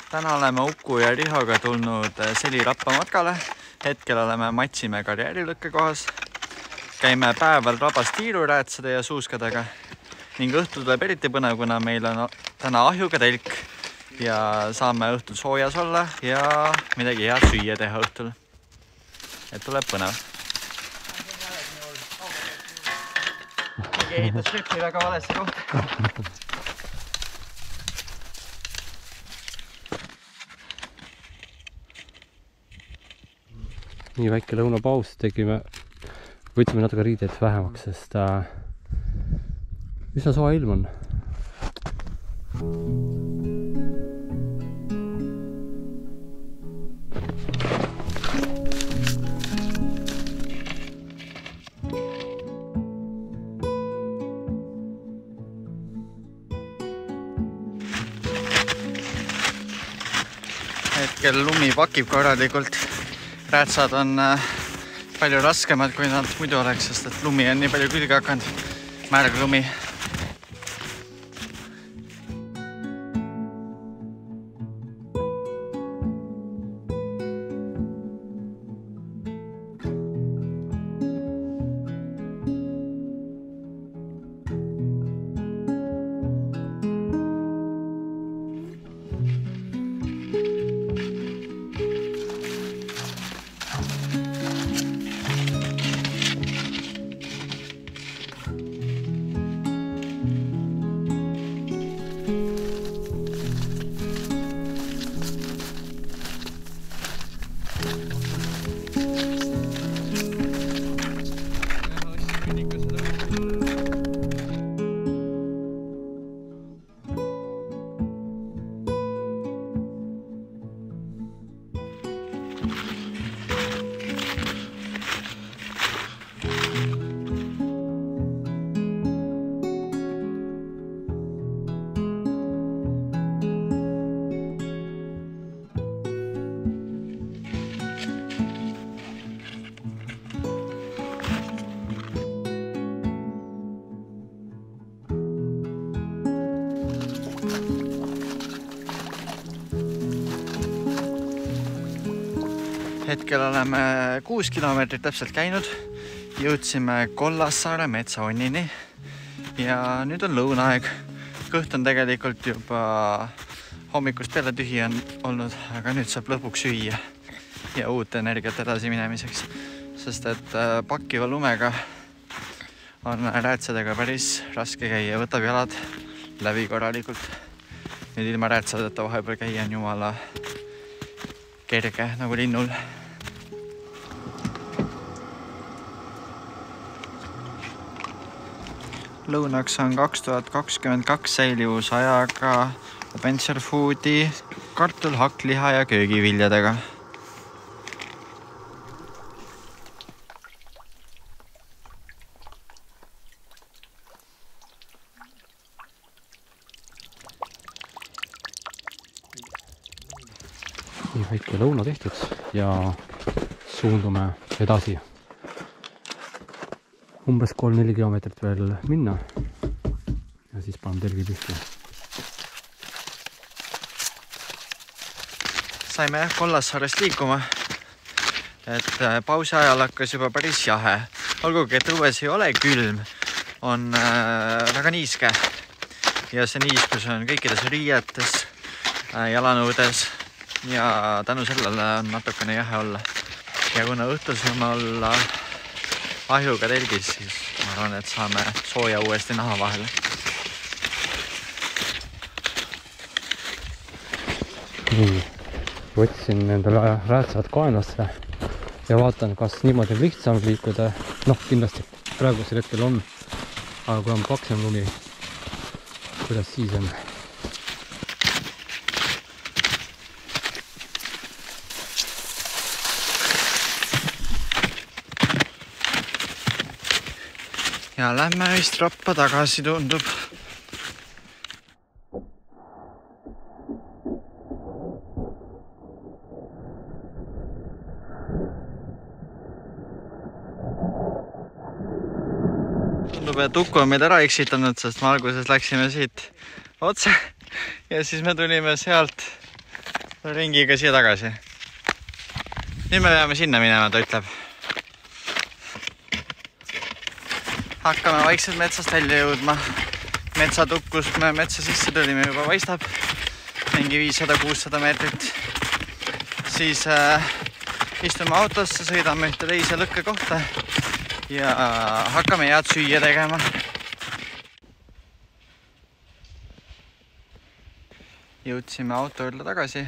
Täna oleme Uku ja Rihoga tulnud Seli-Rappa matkale. Hetkel oleme Matsimäe karjäärilõkke kohas. Käime päeval rabas tiiruräätsade ja suuskadega. Ning õhtul tuleb eriti põnev, kuna meil on täna ahjuga telk. Ja saame õhtul soojas olla ja midagi head süüa teha õhtul. Et tuleb põnev. Keegi ehitas šefi väga valesse kohta. Nii väike lõunapaus tegime, võtsime natuke riideid vähemaks, sest üsna soe ilm on. Hetkel lumi pakib korralikult. Räätsad on palju raskemad, kui nad muidu oleks, sest et lumi on nii palju külge hakanud. Märg lumi. Hetkel oleme 6 kilomeetrit täpselt käinud. Jõudsime Kollassaare metsaonnini ja nüüd on lõunaaeg. Kõht on tegelikult juba hommikust peale tühi on olnud, aga nüüd saab lõpuks süüa ja uut energiat edasi minemiseks. Sest et pakkiva lumega on räätsadega päris raske käia, võtab jalad läbi korralikult. Nüüd ilma räätsadeta vahepeal käia on jumala kerge nagu linnul. Lõunaks on 2022 säilivusajaga Adventure Foodi kartul, hakkliha ja köögiviljadega. Nii väike lõuna tehtud ja suundume edasi. Umbes 3-4 kilomeetrit veel minna ja siis paneme telgi püsti. Saime Kollassaarest liikuma, et pausi ajal hakkas juba päris jahe. Olgugi, et õues ei ole külm, on väga niiske ja see niiskus on kõikides riietes, jalanõudes ja tänu sellele on natukene jahe olla. Ja kuna õhtul saame olla ahjuga telgis, siis ma arvan, et saame sooja uuesti naha vahele. Nii, võtsin endale räätsad kaenlasse ja vaatan, kas niimoodi on lihtsam liikuda. Noh, kindlasti praegusel hetkel on, aga kui on paksem lumi, kuidas siis on? Ja lähme vist Rappa tagasi, tundub. Tundub, et Uku on meid ära eksitanud, sest me alguses läksime siit otse ja siis me tulime sealt ringiga siia tagasi. Nüüd me peame sinna minema, ta ütleb. Hakkame vaikselt metsast välja jõudma. Metsatukust me metsa sisse tulime juba paistab. Mingi 500-600 meetrit. Siis istume autosse, sõidame ühte teise lõkke kohta ja hakkame head süüa tegema. Jõudsime auto juurde tagasi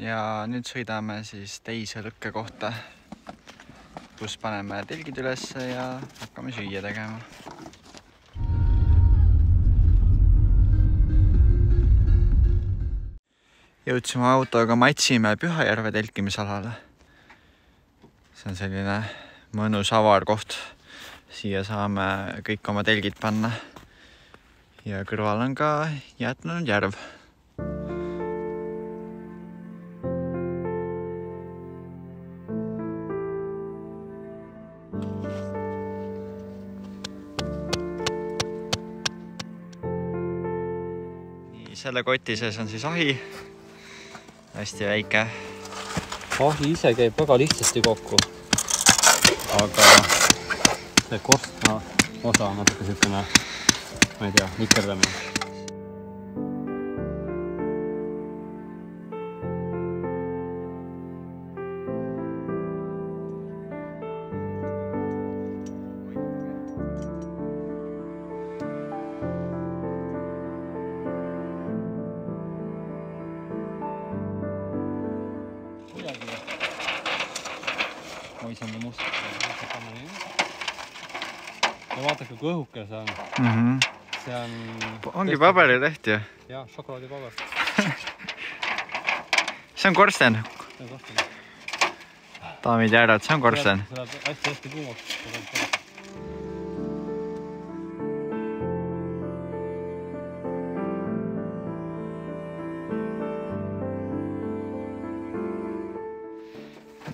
ja nüüd sõidame siis teise lõkke kohta, kus paneme telgid üles ja hakkame süüa tegema. Jõudsime autoga Matsimäe Pühajärve telkimisalale. See on selline mõnus avar koht. Siia saame kõik oma telgid panna. Ja kõrval on ka jäätunud järv. Selle koti sees on siis ahi. Hästi väike. Ahi ise käib väga lihtsasti kokku. Aga see korstna osa on natuke selline, ma ei tea, nikerdamine. Oisanda must. Ja vaatake, kui õhuke see on. See on... Ongi paberileht ju? Jah, šokolaadipaber. See on korsten. See on korsten. Daamid ja härrad, see on korsten. See läheb hästi kuumaks.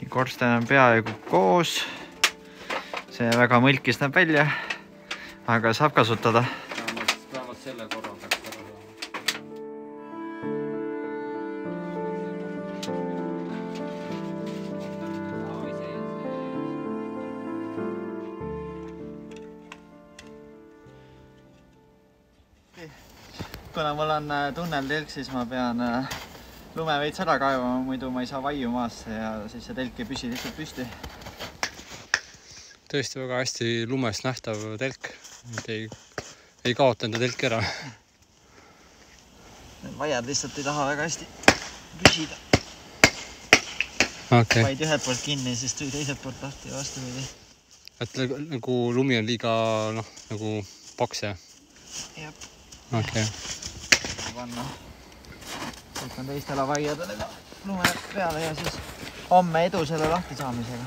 Korsten on peaaegu koos. See väga mõlkis näeb välja, aga saab kasutada. Vähemalt selle korral peaks ära saama. Kuna mul on tunnel telk, siis ma pean lume veits ära kaevama, muidu ma ei saa vaiu maasse ja siis see telk ei püsi lihtsalt püsti. Tõesti väga hästi lumest nähtav telk. Ei kaota enda telk ära. Need vaiad lihtsalt ei taha väga hästi püsida. Okay. Vaid ühelt poolt kinni, siis tuli teiselt poolt lahti ja vastu võidi. Et nagu lumi on liiga nagu pakse? Jep. Okay. Panna. Võtan teistele vaiadele lume peale ja siis homme edu selle lahti saamisega.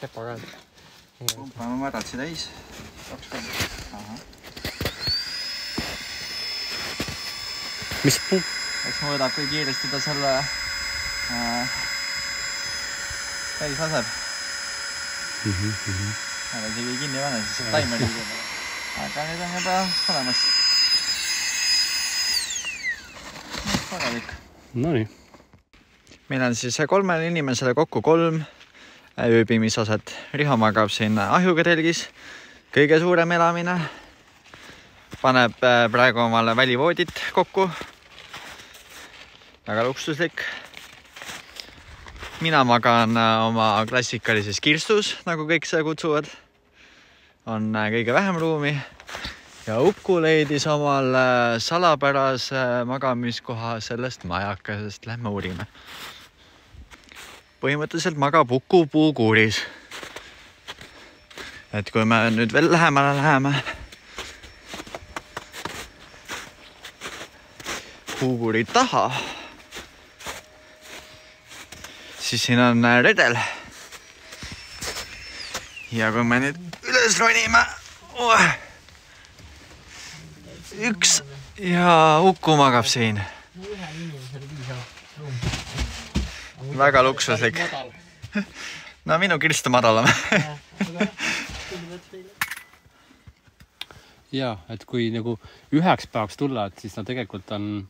Tepa käed. Pumpame märatsi täis. 2 korda. Mis pump? Eks mõõdab, kui kiiresti ta selle täis laseb. Aga isegi kinni pane, siis see taimer liigub. Aga nüüd on juba olemas. Väga tükk. No nii. Meil on siis 3 inimesele kokku 3 ööbimisosad. Riho magab siin ahjuga telgis. Kõige suurem elamine. Paneb praegu omale välivoodit kokku. Väga luksuslik. Mina magan oma klassikalises kirstus, nagu kõik seda kutsuvad. On kõige vähem ruumi. Ja Uku leidis omal salapärase magamiskoha sellest majakasest. Lähme uurime. Põhimõtteliselt magab Uku puukuuris. Et kui me nüüd veel lähemale läheme, puukuuri taha, siis siin on redel. Ja kui me nüüd üles ronime, üks ja Uku magab siin. Väga luksuslik. No minu kirstu madalam. Jaa, et kui nagu üheks päevaks tulla, et siis no tegelikult on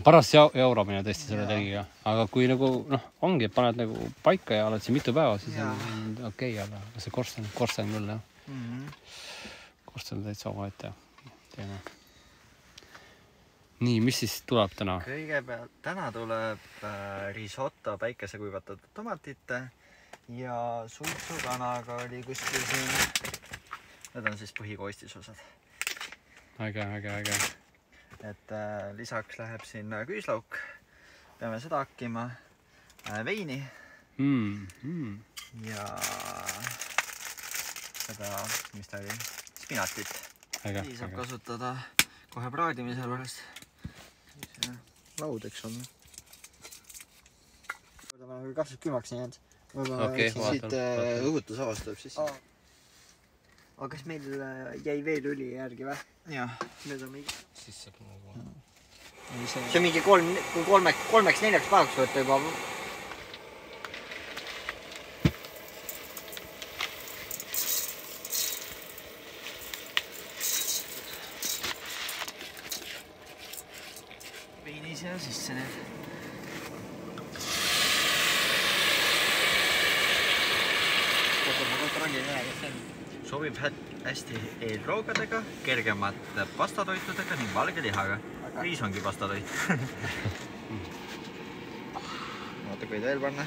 paras jauramine tõesti selle telgiga. Aga kui nagu, ongi, paned nagu paika ja oled siin mitu päeva, siis on okei, aga see korsten küll, jah. Korsten täitsa omaette teema. Nii, mis siis tuleb täna? Kõigepealt täna tuleb risotto päikesekuivatatud tomatite ja suitsukanaga oli kuskil siin. Need on siis põhikoostisosad. Äge. Et lisaks läheb sinna küüslauk. Peame seda hakkima. Veini. Ja seda, mis ta oli? Spinatit. Nii saab kasutada kohe praadimisel pärast. Laud, eks on. Ma olen kahvliselt külmaks jäänud. Siit õhutusavast tuleb siis. Aga kas meil jäi veel õli järgi või? Jah. Siis saab nagu... See on mingi kolmeks-neljaks päevaks võtta juba. Veini siia sisse need. Sobib hästi eelroogadega, kergemate pastatoitudega ning valge lihaga. Riis ongi pastatoit. Vaata, kui veel panna.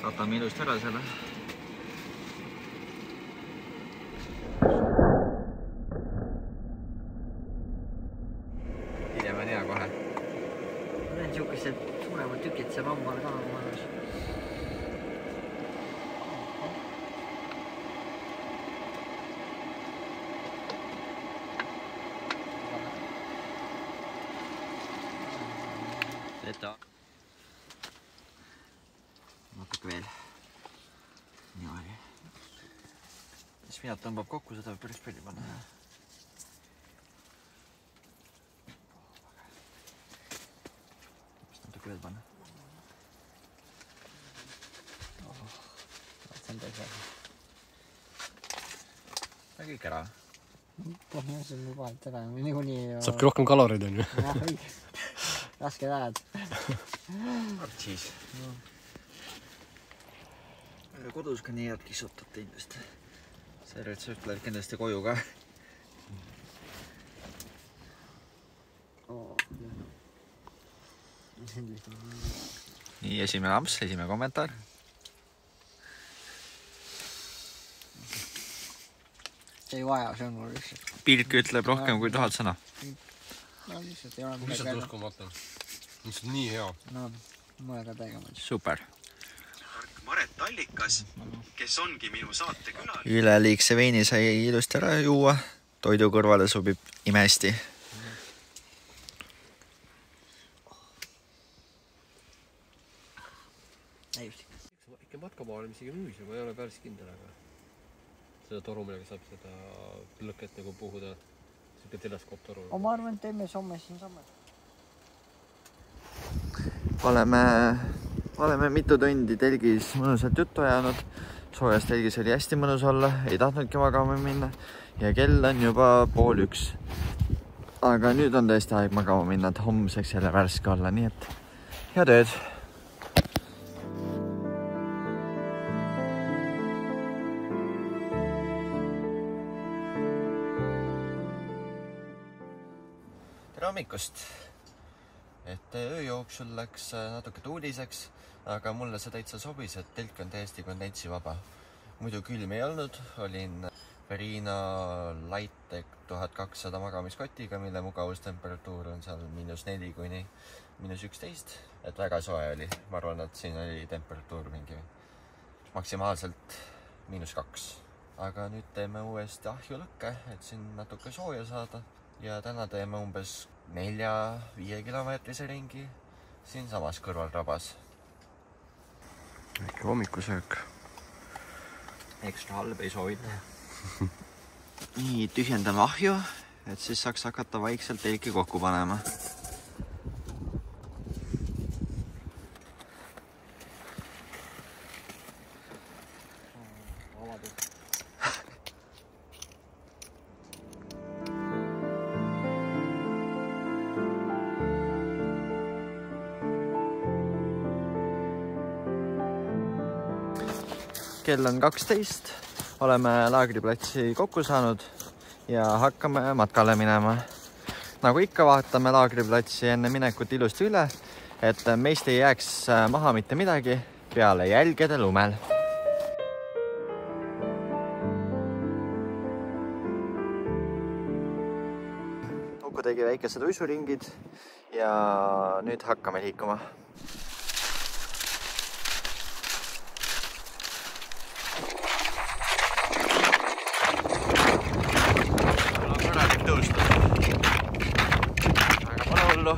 Saatame ilusti ära selle. Hiljem on hea kohe. Need siukesed suuremad tükid seal hambale ka mõnus. Natuke veel. Niimoodi. Spinat tõmbab kokku, seda võib päris palju panna. Natuke veel panna. Ja kõik ära. Põhimõtteliselt mul vahelt ära. Saabki rohkem kalorid, on ju? Raske läheb. Artsis. Kodus ka nii head kissutab teinest. See retsept läheb kindlasti koju ka. Nii, esimene amps, esimene kommentaar. See ei vaja, see on mul lihtsalt. Pilk ütleb rohkem kui 1000 sõna. No lihtsalt ei ole Lihtsalt uskumata. Lihtsalt nii hea. No, mulle ka tegema. Super. Maret Allikas, kes ongi minu saate külaline. Üleliigse veini sai ilusti ära juua. Toidu kõrvale sobib imesti. Ikka matkapaale, mis isegi müüs, ma ei ole päris kindel, aga seda toru, millega saab seda lõket nagu puhuda. Siuke teleskooptoru. Ma arvan, et teeme somme siin samme. Oleme mitu tundi telgis mõnusalt juttu ajanud. Soojas telgis oli hästi mõnus olla, ei tahtnudki magama minna ja kell on juba 12:30. Aga nüüd on tõesti aeg magama minna, et homseks jälle värske olla, nii et head ööd! Tere hommikust! Et öö jooksul läks natuke tuuliseks, aga mulle see täitsa sobis, et telk on täiesti kondentsivaba. Muidu külm ei olnud, olin Verina Lightec 1200 magamiskotiga, mille mugavustemperatuur on seal -4 kuni -11, et väga soe oli. Ma arvan, et siin oli temperatuur mingi maksimaalselt -2. Aga nüüd teeme uuesti ahjulõkke, et siin natuke sooja saada. Ja täna teeme umbes 4-5 kilomeetrise ringi siin samas kõrvalrabas. Äkki hommikusöök. Ekstra halb ei soovita. Nii, tühjendame ahju, et siis saaks hakata vaikselt telki kokku panema. kell on 12. Oleme laagriplatsi kokku saanud ja hakkame matkale minema. Nagu ikka vaatame laagriplatsi enne minekut ilusti üle, et meist ei jääks maha mitte midagi peale jälgede lumel. Uku tegi väikesed uisuringid ja nüüd hakkame liikuma. Korralik tõustud. Aga pole hullu.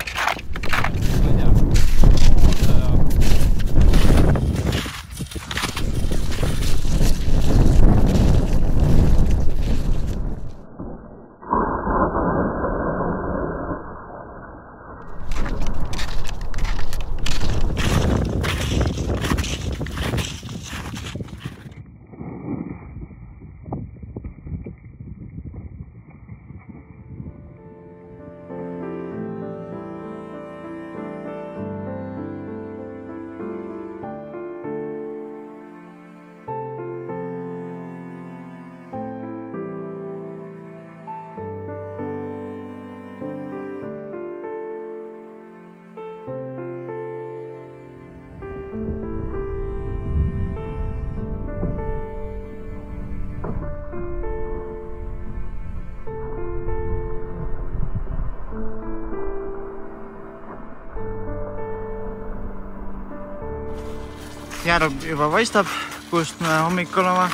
Järv juba paistab, kust me hommikul oma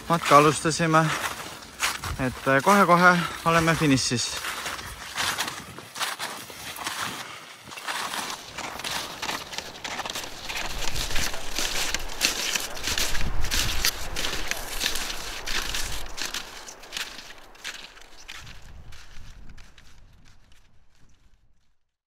matka alustasime. Et kohe-kohe oleme finišis.